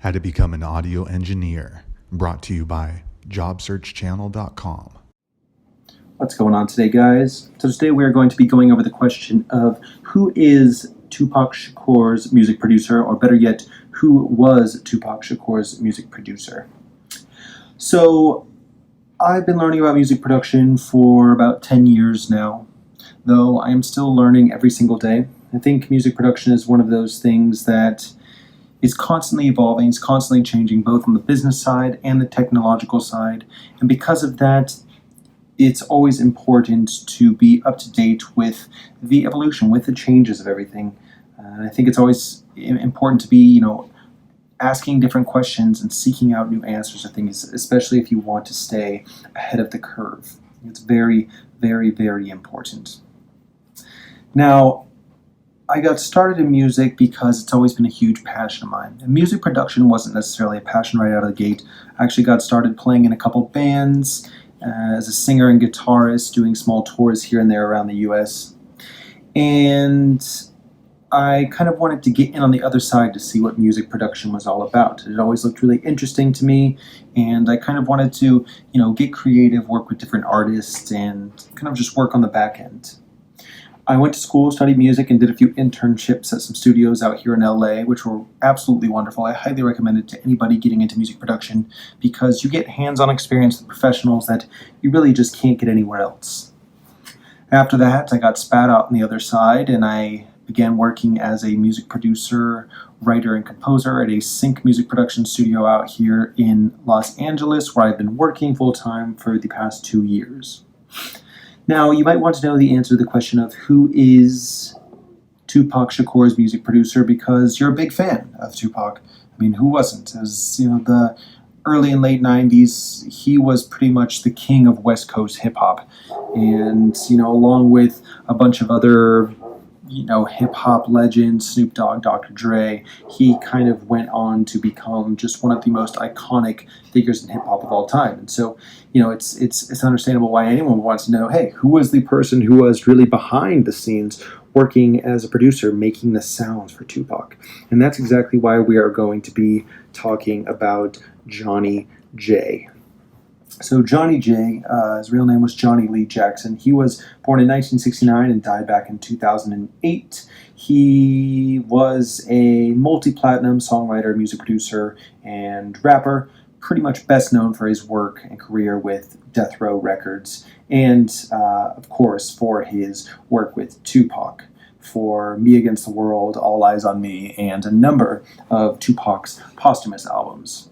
How to become an audio engineer, brought to you by jobsearchchannel.com. What's going on today, guys? So today we are going to be going over the question of who is Tupac Shakur's music producer, or better yet, who was Tupac Shakur's music producer. So I've been learning about music production for about 10 years now, though I am still learning every single day. I think music production is one of those things that is constantly evolving, it's constantly changing, both on the business side and the technological side. And because of that, it's always important to be up to date with the evolution, with the changes of everything. And I think it's always important to be, asking different questions and seeking out new answers to things, especially if you want to stay ahead of the curve. It's very, very, very important. Now, I got started in music because it's always been a huge passion of mine. And music production wasn't necessarily a passion right out of the gate. I actually got started playing in a couple bands, as a singer and guitarist, doing small tours here and there around the US. And I kind of wanted to get in on the other side to see what music production was all about. It always looked really interesting to me, and I kind of wanted to, get creative, work with different artists, and kind of just work on the back end. I went to school, studied music, and did a few internships at some studios out here in LA, which were absolutely wonderful. I highly recommend it to anybody getting into music production because you get hands-on experience with professionals that you really just can't get anywhere else. After that, I got spat out on the other side, and I began working as a music producer, writer, and composer at a sync music production studio out here in Los Angeles, where I've been working full-time for the past 2 years. Now, you might want to know the answer to the question of who is Tupac Shakur's music producer, because you're a big fan of Tupac. I mean, who wasn't? As the early and late 90s, he was pretty much the king of West Coast hip-hop. And, along with a bunch of other hip-hop legends, Snoop Dogg, Dr. Dre, he kind of went on to become just one of the most iconic figures in hip-hop of all time. And so, it's understandable why anyone wants to know, hey, who was the person who was really behind the scenes working as a producer, making the sounds for Tupac? And that's exactly why we are going to be talking about Johnny J. So Johnny J, his real name was Johnny Lee Jackson. He was born in 1969 and died back in 2008. He was a multi-platinum songwriter, music producer, and rapper, pretty much best known for his work and career with Death Row Records, and of course for his work with Tupac for Me Against the World, All Eyes on Me, and a number of Tupac's posthumous albums.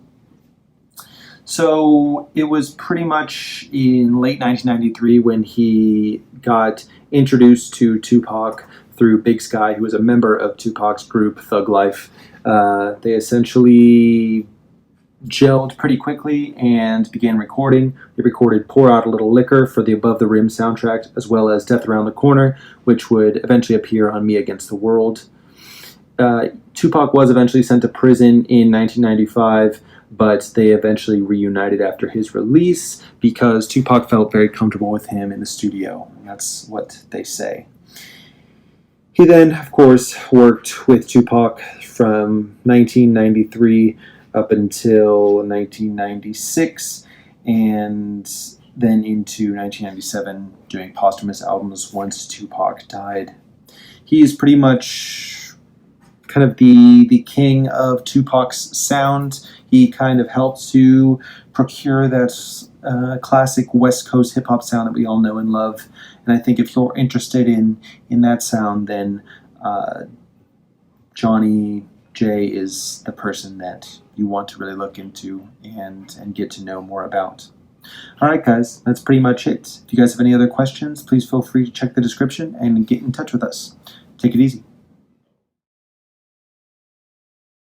So it was pretty much in late 1993 when he got introduced to Tupac through Big Sky, who was a member of Tupac's group Thug Life. They essentially gelled pretty quickly and began recording. They recorded Pour Out a Little Liquor for the Above the Rim soundtrack, as well as Death Around the Corner, which would eventually appear on Me Against the World. Tupac was eventually sent to prison in 1995, but they eventually reunited after his release because Tupac felt very comfortable with him in the studio. That's what they say. He then, of course, worked with Tupac from 1993 up until 1996, and then into 1997 doing posthumous albums once Tupac died. He is pretty much kind of the king of Tupac's sound. He kind of helped to procure that classic West Coast hip-hop sound that we all know and love. And I think if you're interested in that sound, then Johnny J is the person that you want to really look into and get to know more about. Alright guys, that's pretty much it. If you guys have any other questions, please feel free to check the description and get in touch with us. Take it easy.